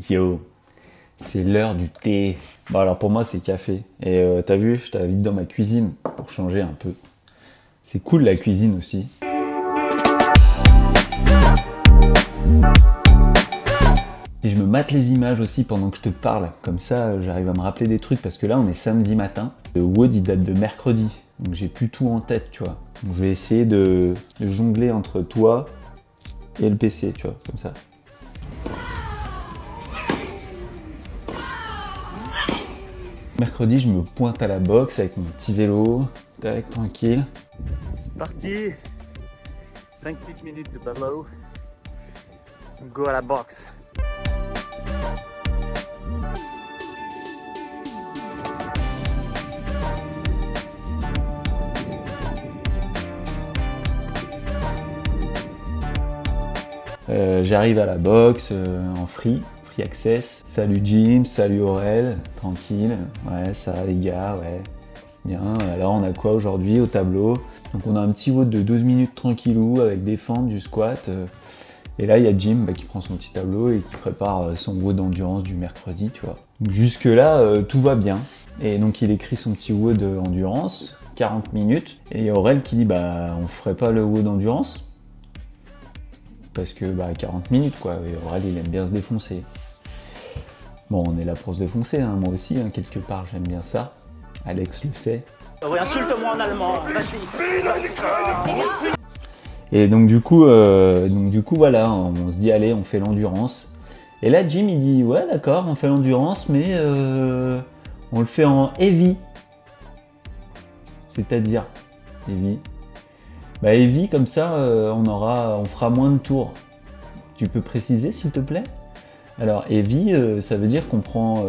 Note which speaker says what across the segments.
Speaker 1: Yo, c'est l'heure du thé. Bon alors pour moi c'est café. Et t'as vu, je t'invite dans ma cuisine pour changer un peu. C'est cool la cuisine aussi. Et je me mate les images aussi pendant que je te parle. Comme ça j'arrive à me rappeler des trucs parce que là on est samedi matin. Le WOD il date de mercredi. Donc j'ai plus tout en tête, tu vois. Donc je vais essayer de jongler entre toi et le PC, tu vois, comme ça. Mercredi, je me pointe à la boxe avec mon petit vélo, tac, tranquille.
Speaker 2: C'est parti. 5 petites minutes de babo. Go à la boxe.
Speaker 1: J'arrive à la boxe en free access. Salut Jim, salut Aurel, tranquille. Ouais, ça va les gars, ouais. Bien, alors on a quoi aujourd'hui au tableau? Donc on a un petit WOD de 12 minutes tranquillou avec des fentes, du squat. Et là il y a Jim qui prend son petit tableau et qui prépare son WOD d'endurance du mercredi, tu vois. Donc jusque là tout va bien. Et donc il écrit son petit WOD endurance, 40 minutes. Et il y a Aurel qui dit bah on ferait pas le WOD endurance? Parce que 40 minutes quoi, et Aurel il aime bien se défoncer. Bon on est là pour se défoncer, hein. Moi aussi hein, quelque part j'aime bien ça. Alex le sait.
Speaker 2: Oui, insulte-moi en allemand, vas-y.
Speaker 1: Et donc du coup voilà, on se dit allez on fait l'endurance. Et là Jim il dit ouais d'accord on fait l'endurance mais on le fait en heavy. C'est-à-dire heavy. Bah heavy comme ça on fera moins de tours. Tu peux préciser s'il te plaît? Alors heavy ça veut dire qu'on prend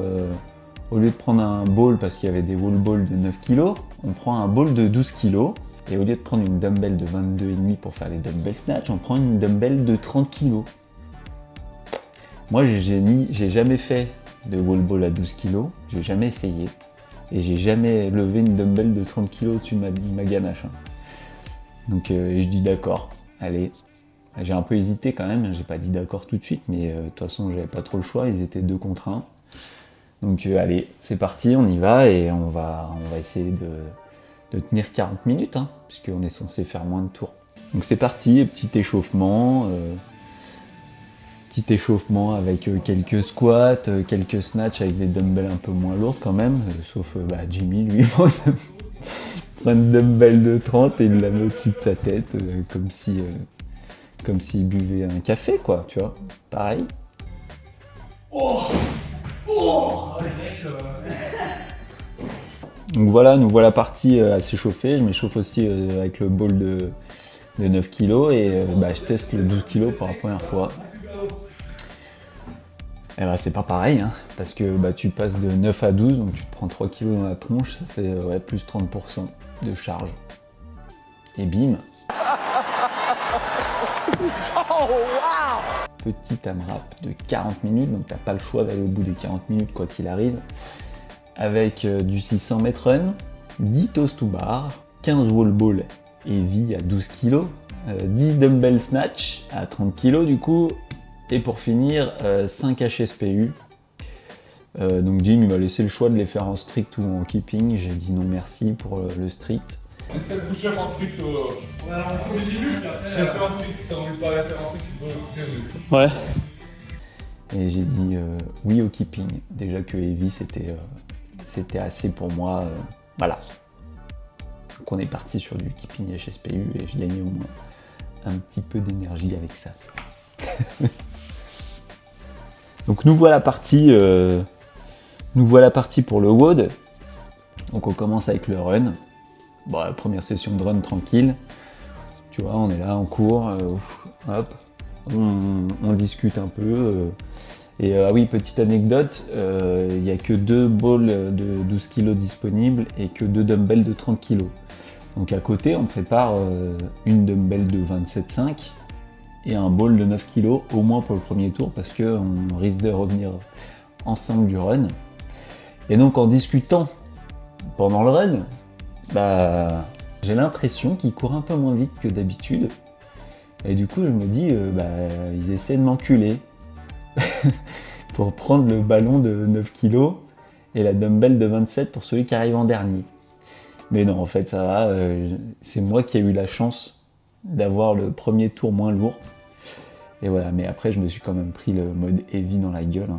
Speaker 1: au lieu de prendre un ball parce qu'il y avait des wall balls de 9 kg, on prend un ball de 12 kg. Et au lieu de prendre une dumbbell de 22,5 pour faire les dumbbell snatch, on prend une dumbbell de 30 kg. Moi j'ai jamais fait de wall ball à 12 kg, j'ai jamais essayé. Et j'ai jamais levé une dumbbell de 30 kg au-dessus de ma ganache. Donc je dis d'accord, allez. J'ai un peu hésité quand même, j'ai pas dit d'accord tout de suite, mais de toute façon j'avais pas trop le choix, ils étaient 2 contre 1. Donc allez, c'est parti, on y va et on va essayer de tenir 40 minutes, hein, puisqu'on est censé faire moins de tours. Donc c'est parti, petit échauffement avec quelques squats, quelques snatchs avec des dumbbells un peu moins lourdes quand même, sauf Jimmy lui prend une dumbbell de 30 et il la met au-dessus de sa tête, comme s'il buvait un café quoi, tu vois, pareil. Donc voilà, nous voilà partis à s'échauffer. Je m'échauffe aussi avec le ball de 9 kg et je teste le 12 kg pour la première fois. Et c'est pas pareil, hein, parce que tu passes de 9 à 12, donc tu te prends 3 kg dans la tronche, ça fait plus 30% de charge. Et bim. Petit AMRAP de 40 minutes, donc t'as pas le choix d'aller au bout des 40 minutes quoi qu'il arrive. Avec du 600 m run, 10 toast to bar, 15 wall ball heavy à 12 kg, 10 dumbbell snatch à 30 kg du coup, et pour finir 5 HSPU. Donc Jim il m'a laissé le choix de les faire en strict ou en keeping, j'ai dit non merci pour le strict.
Speaker 3: C'était le push-up en strict on a lancé les débuts, j'ai fait en strict, si t'as envie de pas la faire en strict, tu peux.
Speaker 1: Ouais. Et j'ai dit oui au keeping, déjà que heavy c'était assez pour moi, voilà. Donc on est parti sur du keeping HSPU et je gagnais au moins un petit peu d'énergie avec ça. Donc nous voilà partis pour le WOD. Donc on commence avec le run. Bon, la première session de run tranquille. Tu vois, on est là en cours, hop, on discute un peu. Et oui, petite anecdote, il n'y a que 2 balls de 12 kg disponibles et que 2 dumbbells de 30 kg. Donc à côté, on prépare une dumbbell de 27,5 et un ball de 9 kg, au moins pour le premier tour, parce qu'on risque de revenir ensemble du run. Et donc en discutant pendant le run, j'ai l'impression qu'il court un peu moins vite que d'habitude. Et du coup, je me dis, ils essaient de m'enculer. pour prendre le ballon de 9 kg et la dumbbell de 27 pour celui qui arrive en dernier. Mais non, en fait, ça va. C'est moi qui ai eu la chance d'avoir le premier tour moins lourd. Et voilà, mais après, je me suis quand même pris le mode heavy dans la gueule.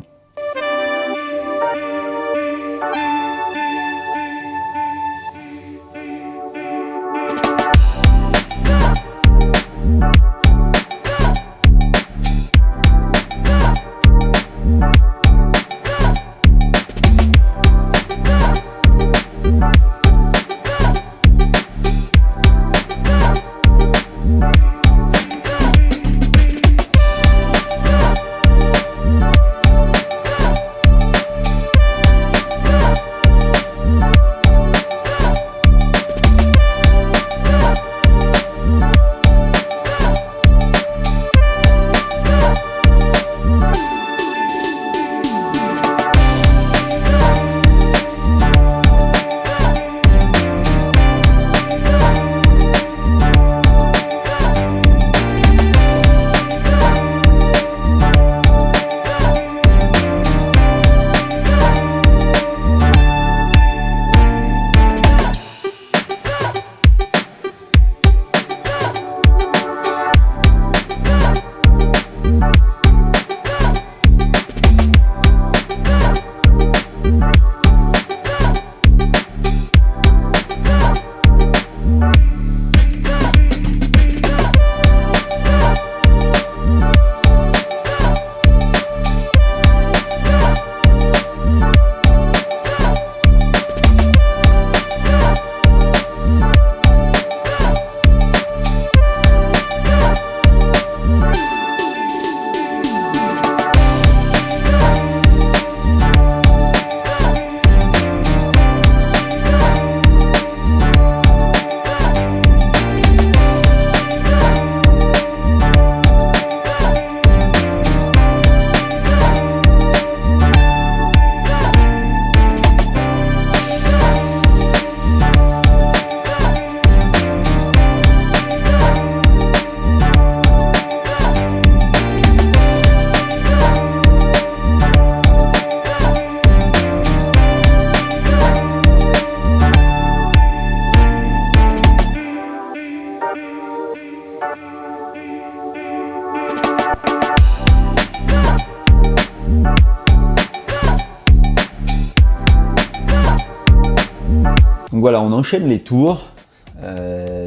Speaker 1: Donc voilà, on enchaîne les tours,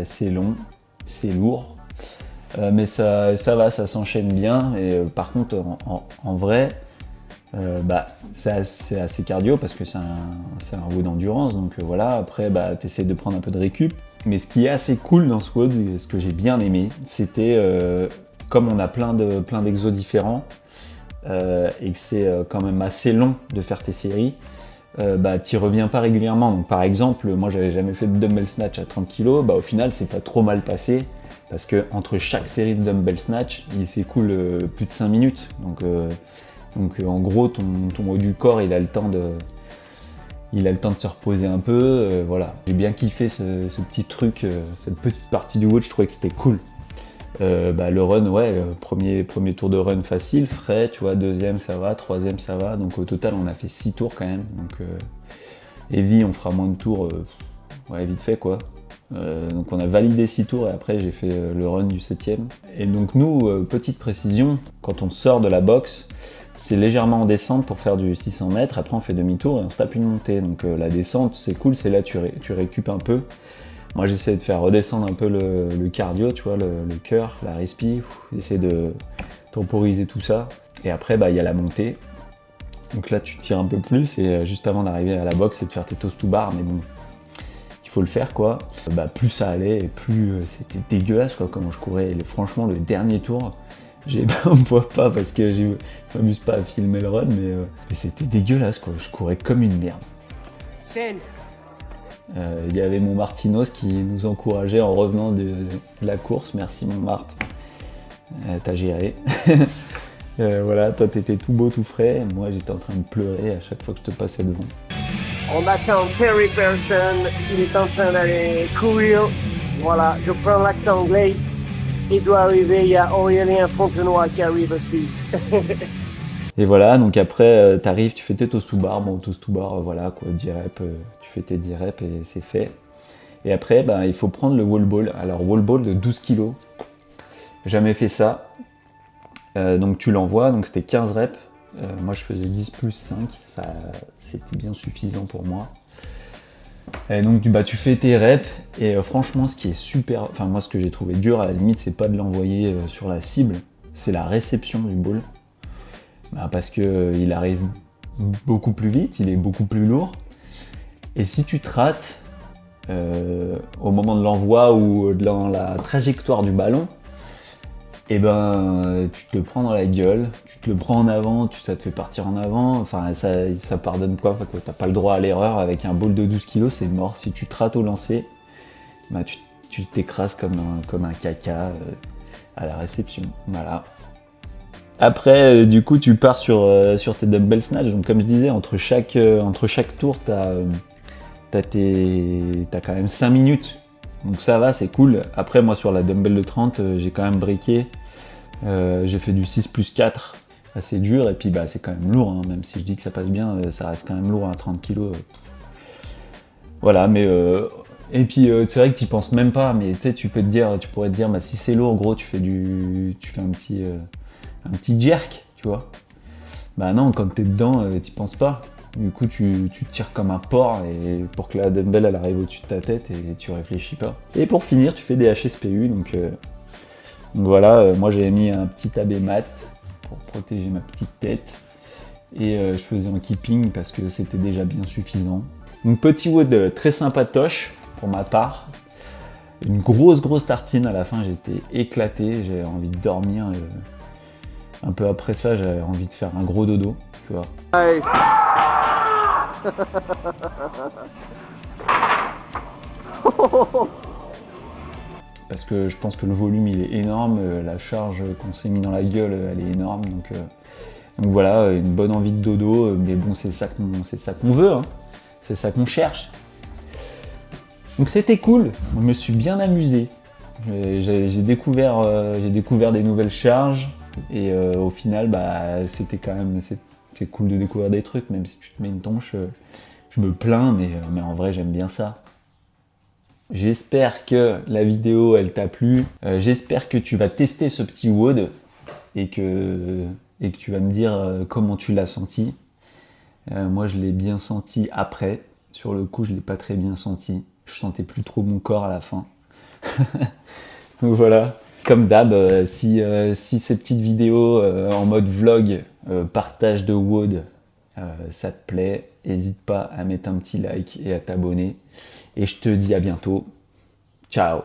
Speaker 1: c'est long, c'est lourd, mais ça va, ça s'enchaîne bien. Et par contre, en vrai, c'est assez cardio parce que c'est un WOD d'endurance. Donc voilà, après, tu essaies de prendre un peu de récup. Mais ce qui est assez cool dans ce WOD, ce que j'ai bien aimé, c'était comme on a plein d'exos différents et que c'est quand même assez long de faire tes séries. T'y reviens pas régulièrement. Donc par exemple, moi j'avais jamais fait de dumbbell snatch à 30 kg, au final c'est pas trop mal passé parce que entre chaque série de dumbbell snatch, il s'écoule plus de 5 minutes. Donc en gros ton haut du corps il a le temps de se reposer un peu. Voilà. J'ai bien kiffé ce petit truc, cette petite partie du WOD, je trouvais que c'était cool. Le run, premier tour de run facile, frais, tu vois, deuxième ça va, troisième ça va, donc au total on a fait 6 tours quand même, donc heavy on fera moins de tours, vite fait quoi. Donc on a validé 6 tours et après j'ai fait le run du 7ème. Et donc nous, petite précision, quand on sort de la boxe, c'est légèrement en descente pour faire du 600 mètres, après on fait demi-tour et on se tape une montée, donc la descente c'est cool, c'est là tu récupes un peu. Moi j'essaie de faire redescendre un peu le cardio, tu vois, le cœur, la respi, j'essaie de temporiser tout ça. Et après il y a la montée. Donc là tu tires un peu plus et juste avant d'arriver à la boxe c'est de faire tes toast to bar, mais bon, il faut le faire quoi. Plus ça allait et plus c'était dégueulasse quoi, comment je courais. Et franchement le dernier tour, on me voit pas parce que je m'amuse pas à filmer le run, mais c'était dégueulasse quoi, je courais comme une merde. Il y avait mon Martinos qui nous encourageait en revenant de la course. Merci mon Marthe, t'as géré. Voilà, toi t'étais tout beau, tout frais. Moi j'étais en train de pleurer à chaque fois que je te passais devant.
Speaker 2: On attend Terry Pearson, il est en train d'aller courir. Voilà, je prends l'accent anglais. Il doit arriver, il y a Aurélien Fontenoy qui arrive aussi.
Speaker 1: Et voilà, donc après, t'arrives, tu fais tes toast to bar. Bon, toast to bar, voilà, quoi, 10 reps, tu fais tes 10 reps et c'est fait. Et après, ben, il faut prendre le wall ball. Alors, wall ball de 12 kg. Jamais fait ça. Donc, tu l'envoies, donc c'était 15 reps. Moi, je faisais 10 plus 5. Ça, c'était bien suffisant pour moi. Et donc, tu fais tes reps. Et franchement, ce qui est super. Enfin, moi, ce que j'ai trouvé dur, à la limite, c'est pas de l'envoyer sur la cible. C'est la réception du ball. Parce qu'il arrive beaucoup plus vite, il est beaucoup plus lourd. Et si tu te rates au moment de l'envoi ou dans la trajectoire du ballon, et ben tu te le prends dans la gueule, tu te le prends en avant, ça te fait partir en avant. Enfin, ça pardonne pas, t'as pas le droit à l'erreur. Avec un ball de 12 kg, c'est mort. Si tu te rates au lancer, ben, tu t'écrases comme un caca à la réception. Voilà. Après, du coup, tu pars sur tes dumbbell snatch. Donc, comme je disais, entre chaque tour, t'as quand même 5 minutes. Donc, ça va, c'est cool. Après, moi, sur la dumbbell de 30, j'ai quand même briqué. J'ai fait du 6 plus 4. Assez dur. Et puis, bah, c'est quand même lourd. Hein. Même si je dis que ça passe bien, ça reste quand même lourd à 30 kg. Voilà, mais... Et puis, c'est vrai que tu n'y penses même pas. Mais tu pourrais te dire, bah, si c'est lourd, gros, tu fais un petit jerk, tu vois. Bah non, quand t'es dedans, t'y penses pas. Du coup, tu tires comme un porc et pour que la dumbbell elle arrive au-dessus de ta tête et tu réfléchis pas. Et pour finir, tu fais des HSPU. Donc voilà, moi j'avais mis un petit AB mat pour protéger ma petite tête. Et je faisais en keeping parce que c'était déjà bien suffisant. Donc petit WOD très sympatoche pour ma part. Une grosse tartine à la fin, j'étais éclaté, j'avais envie de dormir. Un peu après ça, j'avais envie de faire un gros dodo, tu vois.
Speaker 2: Hey.
Speaker 1: Parce que je pense que le volume il est énorme, la charge qu'on s'est mis dans la gueule elle est énorme, donc voilà, une bonne envie de dodo, mais bon c'est ça qu'on veut, hein. C'est ça qu'on cherche. Donc c'était cool, je me suis bien amusé. J'ai découvert des nouvelles charges. Et au final, bah, c'était quand même c'est cool de découvrir des trucs, même si tu te mets une tonche, je me plains, mais en vrai j'aime bien ça. J'espère que la vidéo elle t'a plu, j'espère que tu vas tester ce petit WOD et que tu vas me dire comment tu l'as senti. Moi je l'ai bien senti après, sur le coup je l'ai pas très bien senti, je sentais plus trop mon corps à la fin. Donc voilà. Comme d'hab, si ces petites vidéos en mode vlog, partage de WOD, ça te plaît, n'hésite pas à mettre un petit like et à t'abonner. Et je te dis à bientôt. Ciao!